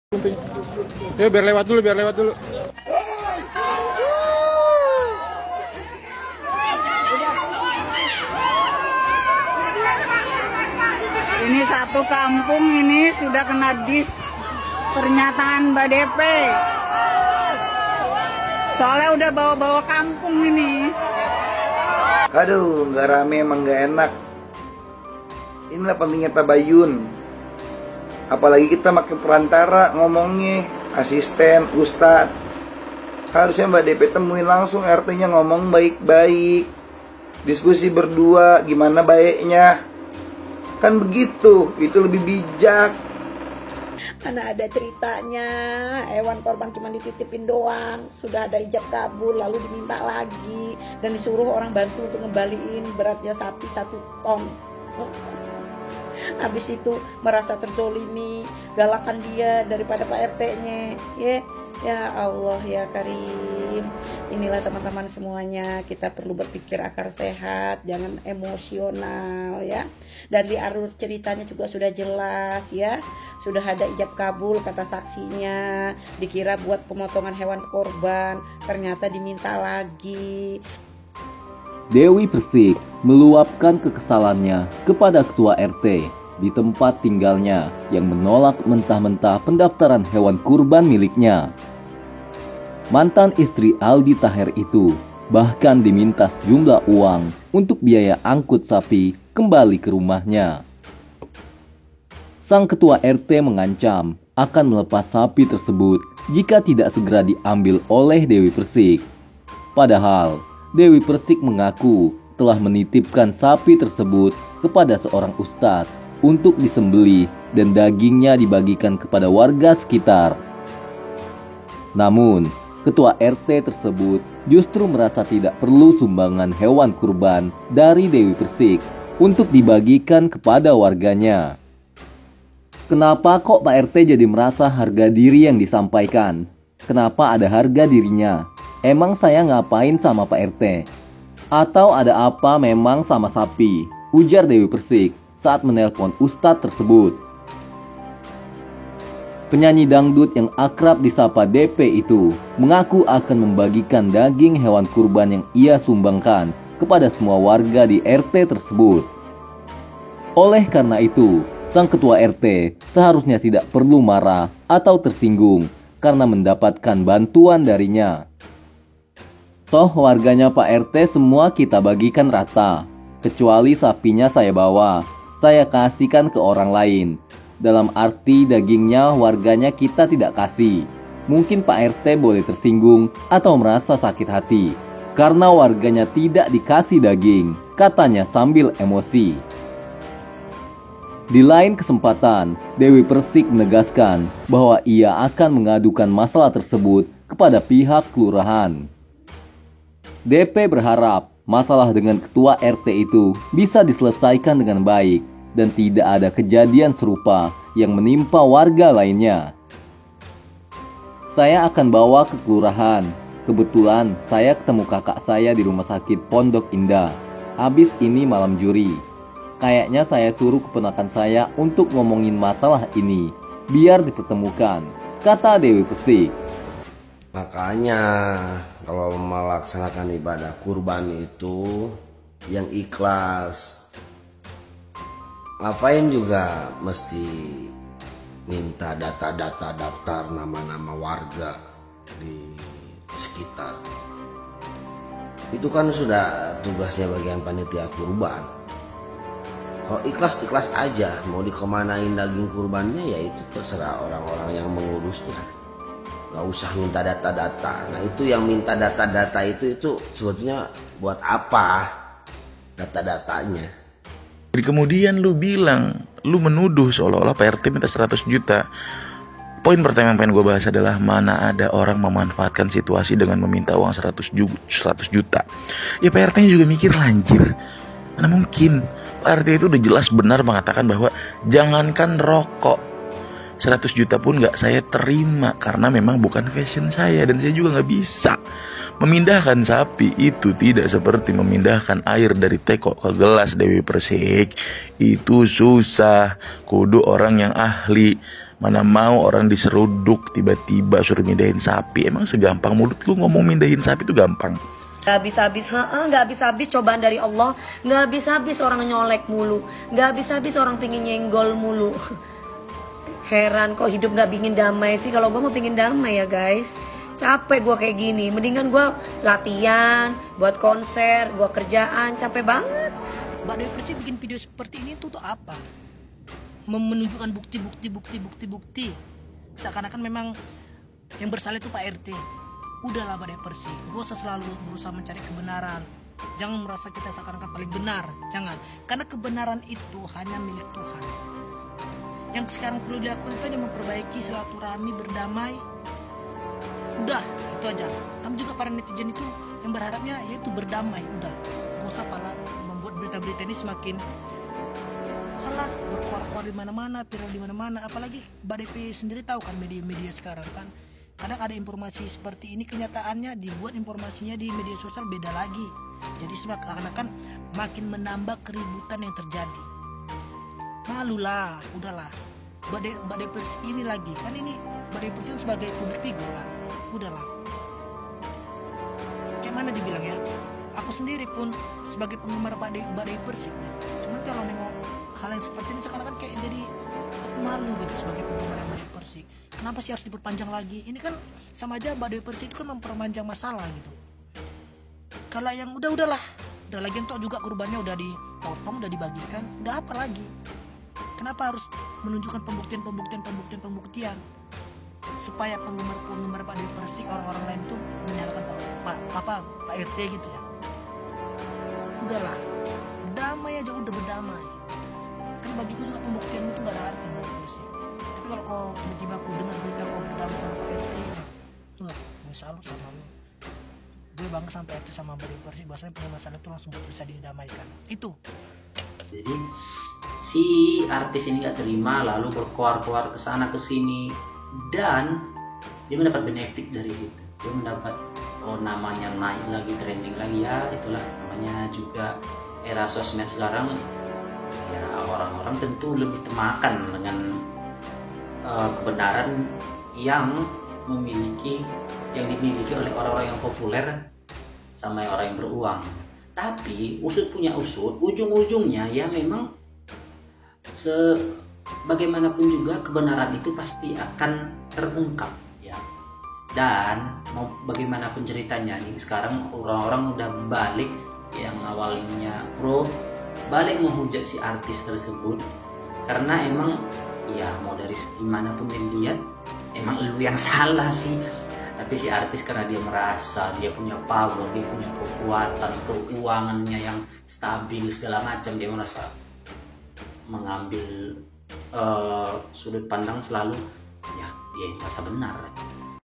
Ya biar lewat dulu, biar lewat dulu. Ini satu kampung ini sudah kena pernyataan Mbak DP. Soalnya udah bawa-bawa kampung ini. Aduh, nggak rame emang nggak enak. Inilah pentingnya tabayun. Apalagi kita makin perantara ngomongnya, asisten, ustadz. Harusnya Mbak DP temuin langsung RT-nya, ngomong baik-baik. Diskusi berdua, gimana baiknya. Kan begitu, itu lebih bijak. Karena ada ceritanya, hewan korban cuma dititipin doang, sudah ada ijab kabul, lalu diminta lagi dan disuruh orang bantu untuk ngembaliin, beratnya sapi 1 ton. Habis itu merasa terzolimi, galakan dia daripada Pak RT-nya. Ya Allah ya Karim. Inilah teman-teman semuanya, kita perlu berpikir akar sehat, jangan emosional ya. Dari alur ceritanya juga sudah jelas ya. Sudah ada ijab kabul kata saksinya, dikira buat pemotongan hewan korban, ternyata diminta lagi. Dewi Persik meluapkan kekesalannya kepada ketua RT di tempat tinggalnya yang menolak mentah-mentah pendaftaran hewan kurban miliknya. Mantan istri Aldi Taher itu bahkan diminta sejumlah uang untuk biaya angkut sapi kembali ke rumahnya. Sang ketua RT mengancam akan melepas sapi tersebut jika tidak segera diambil oleh Dewi Persik. Padahal Dewi Persik mengaku telah menitipkan sapi tersebut kepada seorang ustadz untuk disembelih dan dagingnya dibagikan kepada warga sekitar. Namun, ketua RT tersebut justru merasa tidak perlu sumbangan hewan kurban dari Dewi Persik untuk dibagikan kepada warganya. Kenapa kok Pak RT jadi merasa harga diri yang disampaikan? Kenapa ada harga dirinya? Emang saya ngapain sama Pak RT? Atau ada apa memang sama sapi? Ujar Dewi Persik saat menelpon ustadz tersebut. Penyanyi dangdut yang akrab disapa DP itu mengaku akan membagikan daging hewan kurban yang ia sumbangkan kepada semua warga di RT tersebut. Oleh karena itu, sang ketua RT seharusnya tidak perlu marah atau tersinggung karena mendapatkan bantuan darinya. Toh warganya Pak RT semua kita bagikan rata, kecuali sapinya saya bawa, saya kasihkan ke orang lain. Dalam arti dagingnya warganya kita tidak kasih. Mungkin Pak RT boleh tersinggung atau merasa sakit hati karena warganya tidak dikasih daging, katanya sambil emosi. Di lain kesempatan, Dewi Persik menegaskan bahwa ia akan mengadukan masalah tersebut kepada pihak kelurahan. DP berharap masalah dengan ketua RT itu bisa diselesaikan dengan baik dan tidak ada kejadian serupa yang menimpa warga lainnya. Saya akan bawa ke kelurahan. Kebetulan saya ketemu kakak saya di rumah sakit Pondok Indah. Habis ini malam juri. Kayaknya saya suruh keponakan saya untuk ngomongin masalah ini, biar dipertemukan, kata Dewi Persik. Makanya kalau melaksanakan ibadah kurban itu yang ikhlas. Ngapain juga mesti minta data-data daftar nama-nama warga di sekitar. Itu kan sudah tugasnya bagian panitia kurban. Kalau ikhlas aja, mau dikemanain daging kurbannya ya itu terserah orang-orang yang mengurusnya. Gak usah minta data-data. Nah itu yang minta data-data itu sebetulnya buat apa data-datanya? Jadi kemudian lu bilang, lu menuduh seolah-olah Pak RT minta 100 juta. Poin pertama yang pengen gue bahas adalah mana ada orang memanfaatkan situasi dengan meminta uang 100 juta. Ya Pak RT-nya juga mikir lanjir. Mana mungkin Pak RT itu udah jelas benar mengatakan bahwa jangankan rokok 100 juta pun gak saya terima karena memang bukan fashion saya dan saya juga gak bisa. Memindahkan sapi itu tidak seperti memindahkan air dari teko ke gelas Dewi Persik. Itu susah, kudu orang yang ahli. Mana mau orang diseruduk tiba-tiba suruh mindahin sapi. Emang segampang mulut lu ngomong mindahin sapi itu gampang? Gak habis-habis, gak habis-habis cobaan dari Allah. Gak habis-habis orang nyolek mulu. Gak habis-habis orang pingin nyenggol mulu. Heran kok hidup gak pingin damai sih. Kalau gue mau pingin damai ya guys. Capek gue kayak gini. Mendingan gue latihan, buat konser, gue kerjaan. Capek banget. Mbak Dewi Persik bikin video seperti ini tuh apa? Menunjukkan bukti. Seakan-akan memang yang bersalah itu Pak RT. Udahlah Mbak Dewi Persik, gak usah selalu berusaha mencari kebenaran. Jangan merasa kita seakan-akan paling benar. Jangan, karena kebenaran itu hanya milik Tuhan. Yang sekarang perlu dilakukan itu hanya memperbaiki silaturahmi, berdamai. Udah, itu aja. Kamu juga para netizen itu yang berharapnya yaitu berdamai. Udah, gak usah pala membuat berita-berita ini semakin berkuar-kuar di mana-mana, viral di mana-mana. Apalagi Mbak Devi sendiri tahu kan media-media sekarang kan. Kadang ada informasi seperti ini, kenyataannya dibuat informasinya di media sosial beda lagi. Jadi seakan-akan makin menambah keributan yang terjadi. Malulah, udahlah. Mbak Devi ini lagi kan, ini Mbak Devi sebagai publik figur kan. Udahlah. Kayak mana dibilang ya? Aku sendiri pun sebagai penggemar Mbak Devi Persik ya. Cuman kalau nengok hal yang seperti ini sekarang kan kayak jadi aku malu gitu sebagai penggemar Mbak Dewi Persik. Kenapa sih harus diperpanjang lagi? Ini kan sama aja Mbak Dewi Persik itu kan memperpanjang masalah gitu. Kalau yang udahlah, udah lagian toh juga kurbannya udah dipotong, udah dibagikan, udah apa lagi? Kenapa harus menunjukkan pembuktian supaya penggemar Pak Dewi Persik, orang-orang lain tuh menyalahkan Pak RT gitu ya? Udahlah, berdamai aja, udah berdamai. Kan bagiku juga pembuktian itu gak ada arti Mbak Dewi Persik. Tapi kalau kau tiba-tiba aku dengar berita kau berdamai sama Pak RT, gue salut sama lu. Gue bangga sampai RT sama Mbak Dewi Persik, bahasanya punya masalah itu langsung bisa didamaikan. Itu. Jadi si artis ini gak terima, lalu berkoar-koar ke sana ke sini, dan dia mendapat benefit dari situ. Dia mendapat namanya naik lagi, trending lagi, ya itulah namanya juga era sosmed sekarang. Ya orang-orang tentu lebih termakan dengan kebenaran yang dimiliki oleh orang-orang yang populer sama orang yang beruang. Tapi usut punya usut, ujung-ujungnya ya memang bagaimanapun juga kebenaran itu pasti akan terungkap ya. Dan mau bagaimanapun ceritanya nih, sekarang orang-orang udah balik, yang awalnya balik menghujat si artis tersebut karena emang ya mau dari gimana pun dilihat emang lu yang salah sih. Tapi si artis karena dia merasa dia punya power, dia punya kekuatan, keuangannya yang stabil segala macam, dia merasa mengambil sudut pandang selalu ya dia merasa benar.